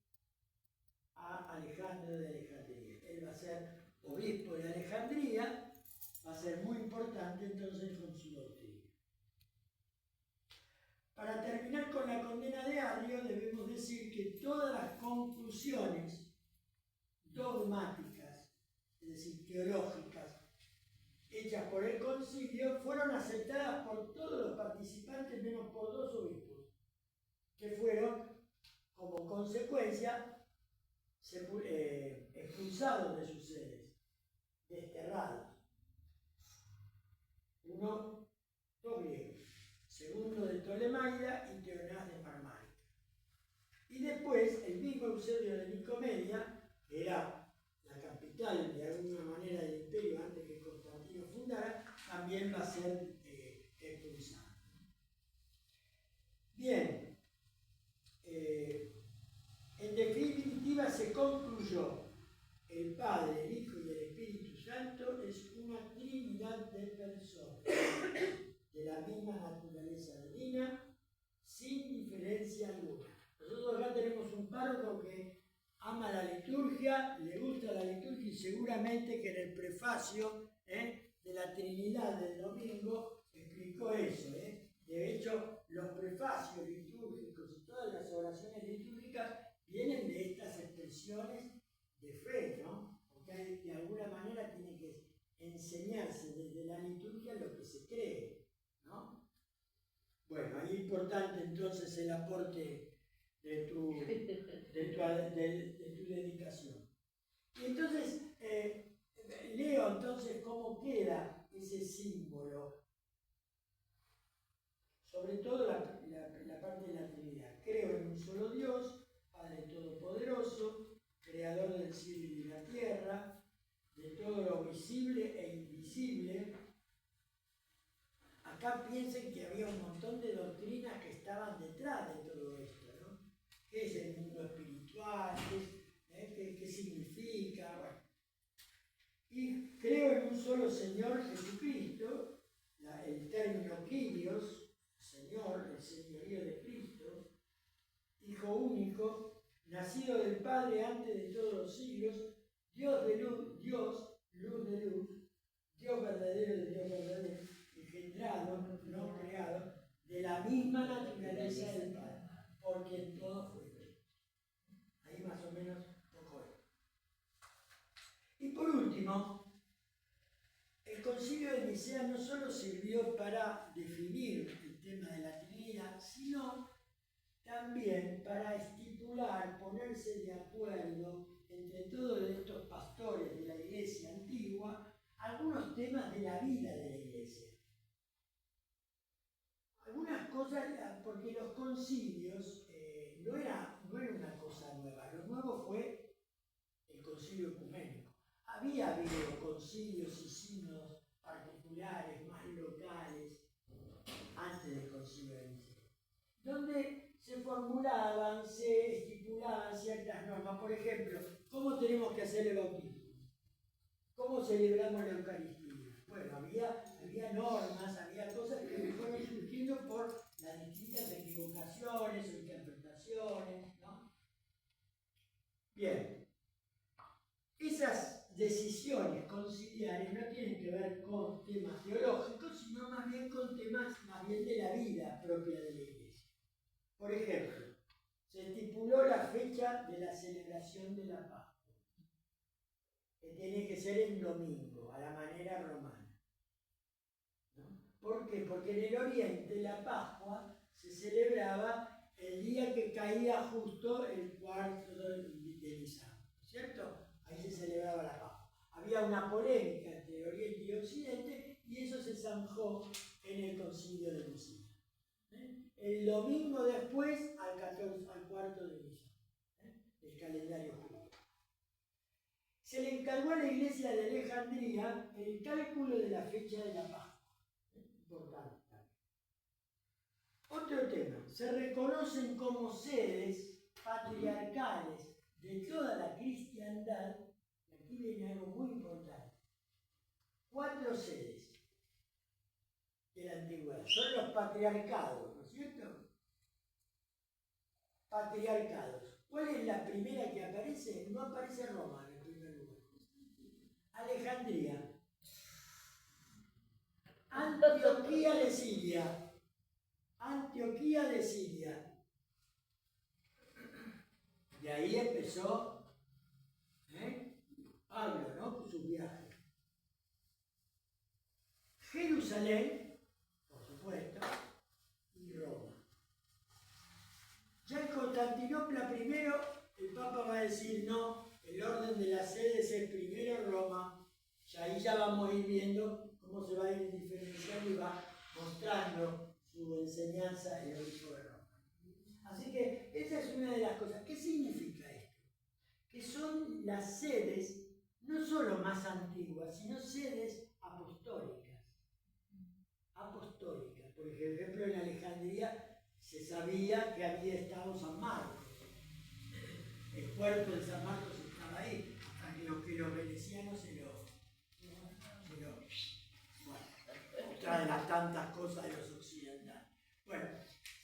a Alejandro de Alejandría. Él va a ser obispo de Alejandría, va a ser muy importante entonces con su doctrina. Para terminar con la condena de Arrio, debemos decir que todas las conclusiones dogmáticas, es decir, teológicas, hechas por el concilio, fueron aceptadas por todos los participantes, menos por dos obispos, que fueron, como consecuencia, expulsados de sus sedes, desterrados. Dos griegos, Segundo de Ptolemaida y Teonás de Marmárica. Y después, el mismo Eusebio de Nicomedia, que era la capital de alguna manera del imperio antes que Constantino fundara, también va a ser expulsado. Bien, en definitiva se concluyó: el Padre, el Hijo y el Espíritu Santo es una trinidad de personas, de la misma naturaleza divina, sin diferencia alguna. Nosotros acá tenemos un párroco que ama la liturgia, le gusta la liturgia y seguramente que en el prefacio de la Trinidad del domingo explicó eso. De hecho, los prefacios litúrgicos y todas las oraciones litúrgicas vienen de estas expresiones de fe, ¿no? Porque de alguna manera tiene que enseñarse desde la liturgia lo que se cree, ¿no? Bueno, ahí es importante entonces el aporte de tu dedicación. Y entonces, leo entonces cómo queda ese símbolo, sobre todo la parte de la Trinidad. Creo en un solo Dios, Padre Todopoderoso, Creador del cielo y de la tierra, de todo lo visible e invisible. Acá piensen que había un montón de doctrinas que estaban detrás de todo esto, ¿no? ¿Qué es el mundo espiritual? ¿Qué significa? Bueno. Y creo en un solo Señor Jesucristo, el término Kyrios, Señor, el señorío de Cristo, Hijo único, nacido del Padre antes de todos los siglos, Dios de luz, luz de luz, Dios verdadero de Dios verdadero, engendrado, no creado, de la misma naturaleza del Padre, por quien todo fue. Ahí más o menos poco es. Y por último, el Concilio de Nicea no solo sirvió para definir el tema de la Trinidad, sino también para estipular, ponerse de acuerdo entre todos estos pastores de la Iglesia antigua, algunos temas de la vida de la Iglesia. Algunas cosas, porque los concilios no era una cosa nueva, lo nuevo fue el concilio ecuménico. Había habido concilios y sínodos particulares particulares, más locales, antes del Concilio de Nicea, donde se formulaban, se estipulaban ciertas normas. Por ejemplo, ¿cómo tenemos que hacer el bautismo? ¿Cómo celebramos la Eucaristía? Bueno, había normas, había cosas que fueron surgiendo por las distintas equivocaciones o interpretaciones, ¿no? Bien, esas decisiones conciliares no tienen que ver con temas teológicos, sino más bien con temas de la vida propia de la Iglesia. Por ejemplo, se estipuló la fecha de la celebración de la Pascua, que tiene que ser en domingo, a la manera romana, ¿no? ¿Por qué? Porque en el Oriente la Pascua se celebraba el día que caía justo el cuarto de Nisan, ¿cierto? Ahí se celebraba la Pascua. Había una polémica entre Oriente y Occidente y eso se zanjó en el Concilio de Nicea. El domingo después al cuarto de Nisan, el calendario judío. Se le encargó a la iglesia de Alejandría el cálculo de la fecha de la Pascua. Importante también. Otro tema, se reconocen como sedes patriarcales de toda la cristiandad. Aquí viene algo muy importante. 4 sedes de la antigüedad. Son los patriarcados, ¿no es cierto? Patriarcados. ¿Cuál es la primera que aparece? No aparece Roma en el primer lugar. Alejandría. Antioquía de Siria. Antioquía de Siria. Y ahí empezó Pablo, ¿no? Con sus viajes. Jerusalén, por supuesto, y Roma. Ya en Constantinopla primero, el Papa va a decir no, el orden de las sedes es primero Roma, y ahí ya vamos a ir viendo cómo se va a ir diferenciando y va mostrando su enseñanza en el obispo de Roma. Así que esa es una de las cosas. ¿Qué significa esto? Que son las sedes no solo más antiguas, sino sedes apostólicas. Apostólicas. Por ejemplo, en Alejandría se sabía que había estado San Marcos. El puerto de San Marcos estaba ahí, hasta que los venecianos bueno, otra de las tantas cosas de los occidentales. Bueno,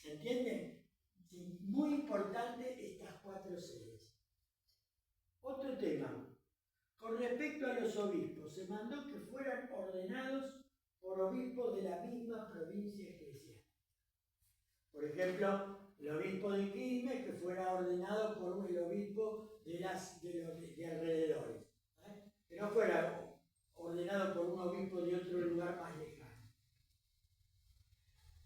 ¿se entiende? Sí, muy importante estas 4 sedes. Otro tema. Con respecto a los obispos, se mandó que fueran ordenados por obispos de la misma provincia eclesiástica. Por ejemplo, el obispo de Quilmes, que fuera ordenado por el obispo de alrededores. Que no fuera ordenado por un obispo de otro lugar más lejano.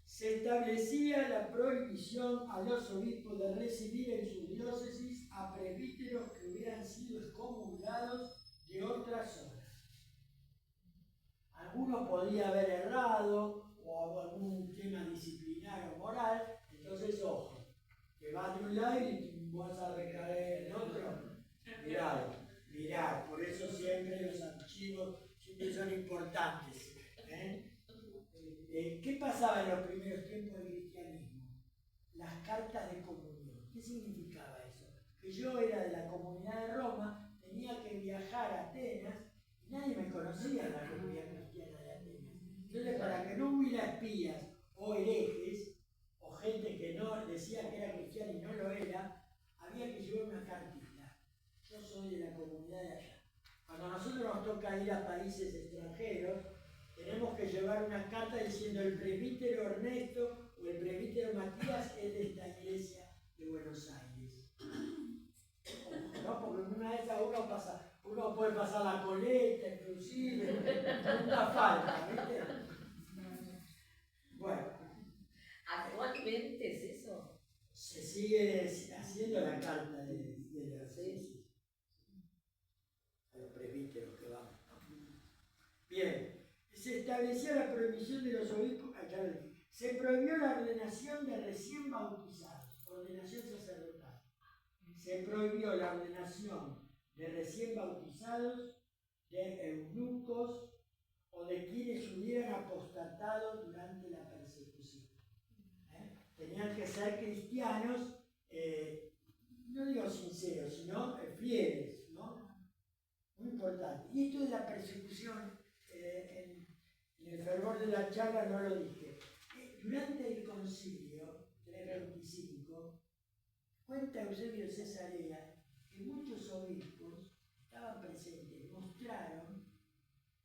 Se establecía la prohibición a los obispos de recibir en sus diócesis a presbíteros que hubieran sido excomulgados de otras zonas. Alguno podía haber errado o algún tema disciplinario o moral, entonces ojo, que vas de un lado y vas a recaer en otro. Mirad, por eso siempre los archivos siempre son importantes. ¿Qué pasaba en los primeros tiempos del cristianismo? Las cartas de comunión. ¿Qué significaba eso? Que yo era de la comunidad de Roma, tenía que viajar a Atenas y nadie me conocía en la comunidad cristiana de Atenas. Entonces, para que no hubiera espías o herejes o gente que no decía que era cristiana y no lo era, había que llevar una cartita. Yo soy de la comunidad de allá. Cuando a nosotros nos toca ir a países extranjeros, tenemos que llevar una carta diciendo el presbítero Ernesto o el presbítero Matías es de esta iglesia de Buenos Aires. ¿No? Porque una vez a uno puede pasar la coleta, inclusive, nunca falta, ¿viste? Bueno. ¿Actualmente es eso? Se sigue haciendo la carta de la sí. A los presbíteros que vamos. Bien. Se establecía la prohibición de los obispos, se prohibió la ordenación de recién bautizados, ordenación sacerdotal. Se prohibió la ordenación de recién bautizados, de eunucos, o de quienes hubieran apostatado durante la persecución. Tenían que ser cristianos, no digo sinceros, sino fieles, ¿no? Muy importante. Y esto de la persecución, en el fervor de la charla no lo dije. Durante el concilio 325, cuenta Eusebio Cesarea que muchos obispos estaban presentes, mostraron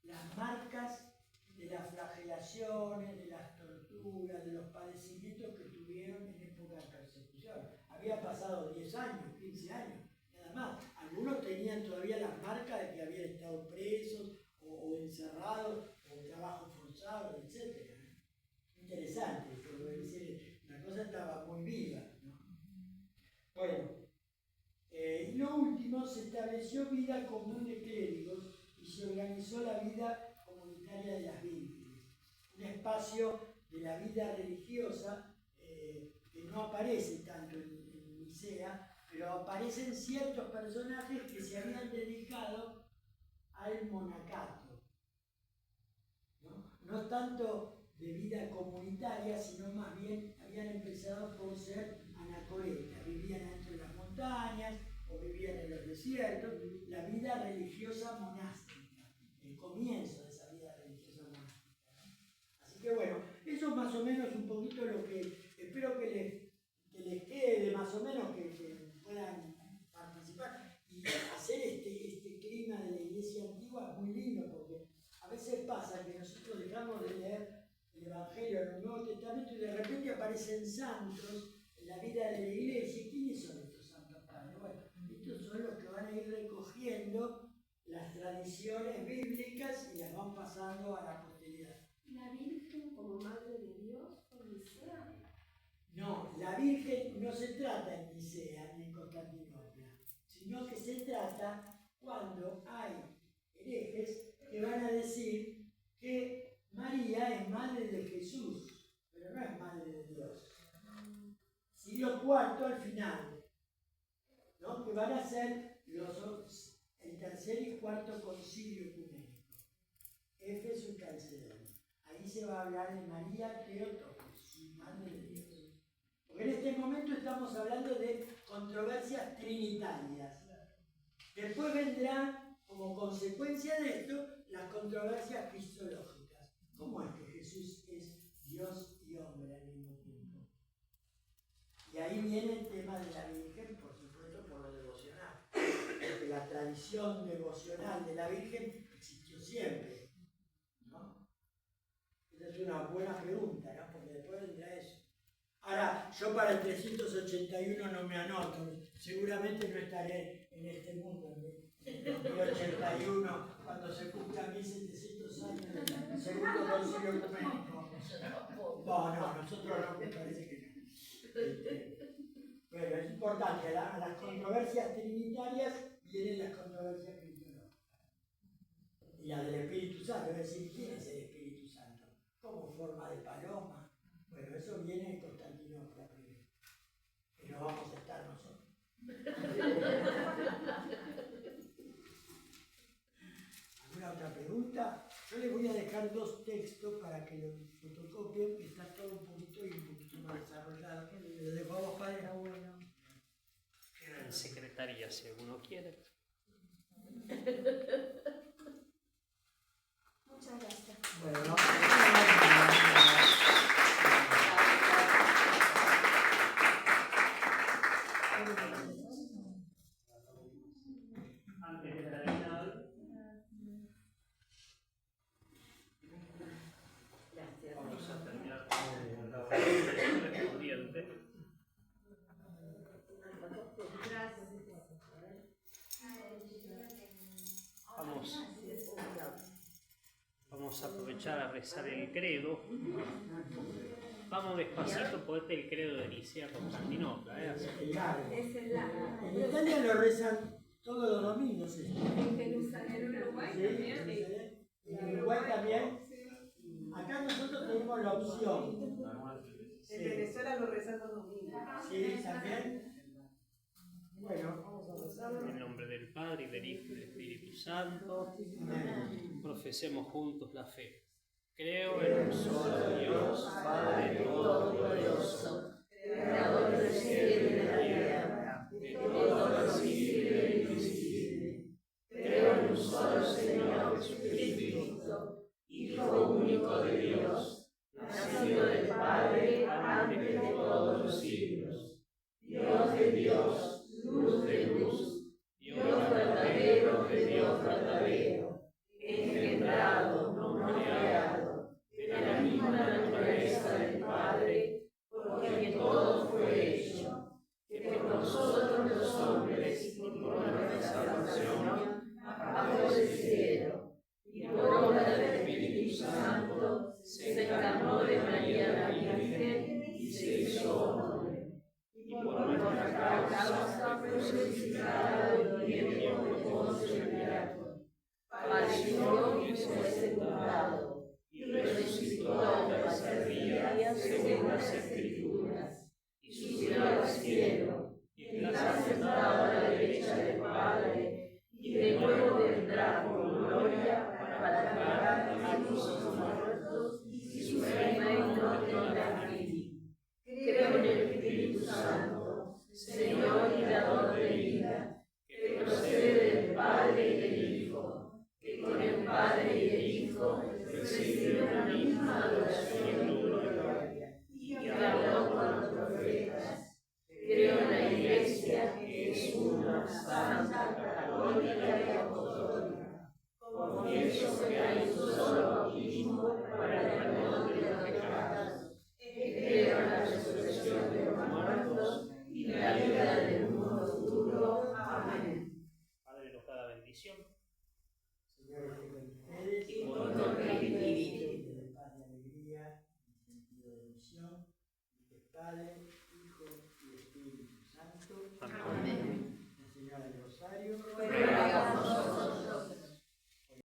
las marcas de las flagelaciones, de las torturas, de los padecimientos que tuvieron en época de persecución. Había pasado 10 años, 15 años, nada más. Algunos tenían todavía las marcas de que habían estado presos o encerrados, o trabajo forzado, etc. Interesante, porque decir, la cosa estaba muy viva, ¿no? Bueno, y lo último, se estableció vida común de clérigos y se organizó la vida comunitaria de las vírgenes, un espacio de la vida religiosa que no aparece tanto en Nicea, pero aparecen ciertos personajes que se habían dedicado al monacato, no tanto de vida comunitaria, sino más bien habían empezado por ser anacoretas, vivían dentro de las montañas o vivían en los desiertos, la vida religiosa monástica, el comienzo de esa vida religiosa monástica, ¿no? Así que bueno, eso es más o menos un poquito lo que espero que les quede, más o menos que puedan participar y hacer este clima de la iglesia antigua es muy lindo, porque a veces pasa que nosotros dejamos de leer el Evangelio en el Nuevo Testamento y de repente aparecen santos en la vida de la iglesia. ¿Quiénes son estos santos padres? Bueno, estos son los que van a ir recogiendo las tradiciones bíblicas y las van pasando a la posteridad. ¿La Virgen como Madre de Dios por Nicea? No, la Virgen no se trata en Nicea ni en Constantinopla, sino que se trata cuando hay herejes que van a decir que María es madre de Jesús, pero no es madre de Dios. Siglo IV al final, ¿no? Que van a ser el tercer y cuarto concilio ecuménico, Éfeso y Calcedonia. Ahí se va a hablar de María Theotokos, madre de Dios. Porque en este momento estamos hablando de controversias trinitarias. Después vendrán, como consecuencia de esto, las controversias cristológicas. ¿Cómo es que Jesús es Dios y hombre al mismo tiempo? Y ahí viene el tema de la Virgen, por supuesto, por lo devocional. Porque la tradición devocional de la Virgen existió siempre, ¿no? Esa es una buena pregunta, ¿no? Porque después vendrá eso. Ahora, yo para el 381 no me anoto, seguramente no estaré en este mundo en el 2081, cuando se cumplan 1700 años del segundo concilio ecuménico. No, nosotros no, me parece que no. Pero es importante, a las controversias trinitarias vienen las controversias cristológicas. Y la del Espíritu Santo, es decir, ¿quién es el Espíritu Santo? ¿Como forma de paloma? Bueno, eso viene en Constantinopla primero, que no vamos a estar nosotros. ¿Alguna otra pregunta? Yo les voy a dejar dos textos para que lo fotocopien, que está todo un poquito y un poquito más desarrollado. Lo dejo a vos, padre. Bueno. Queda en secretaría si alguno quiere. Muchas gracias. Bueno, Antes de terminar, vamos a terminar con la oración correspondiente. Vamos a aprovechar a rezar el credo. Vamos despacito, porque el credo de Nicea Constantinopla. Así. en Italia lo rezan todos los domingos. En Uruguay también. En Uruguay también. Acá nosotros tenemos la opción. En Venezuela lo rezan los domingos. Sí, también. Bueno, vamos a rezar. En el nombre del Padre, y del Hijo, y del Espíritu Santo. Profesemos juntos la fe. Creo en un solo Dios, Padre Todopoderoso, Creador del cielo y de la tierra, de todo lo visible e invisible. Creo en un solo Señor Jesucristo, Hijo único de Dios, nacido del Padre antes de todos los siglos, Dios de Dios, luz de luz, Dios verdadero de Dios verdadero, engendrado, no creado, de la misma naturaleza del Padre, por quien todo fue hecho, que por nosotros los hombres y por nuestra salvación bajó del cielo, y por obra del Espíritu Santo se encarnó de María la Virgen y se hizo hombre, y por nuestra causa fue crucificado en tiempo de Poncio Pilato, padeció y fue sepultado, y resucitó al tercer día según las Escrituras, y subió al cielo, y está sentado a la derecha del Padre, y de nuevo vendrá con gloria para juzgar a los muertos, y su reino no tendrá fin. Creo en el Espíritu Santo, Señor y dador de vida, que procede del Padre y del Hijo, que con el Padre y el Hijo recibe una misma adoración y gloria, y que habló con los profetas. Creo en la Iglesia, que es una, santa, católica y apostólica. Confieso que hay un solo bautismo para el perdón de los pecados. Creo en la resurrección de los muertos y la vida del mundo futuro. Amén. Padre, nos da la bendición. Señor, esté con ustedes Y con tu espíritu. de paz y alegría, en sentido de misión, de Padre, Hijo y Espíritu Santo. Amén. La Señora del Rosario.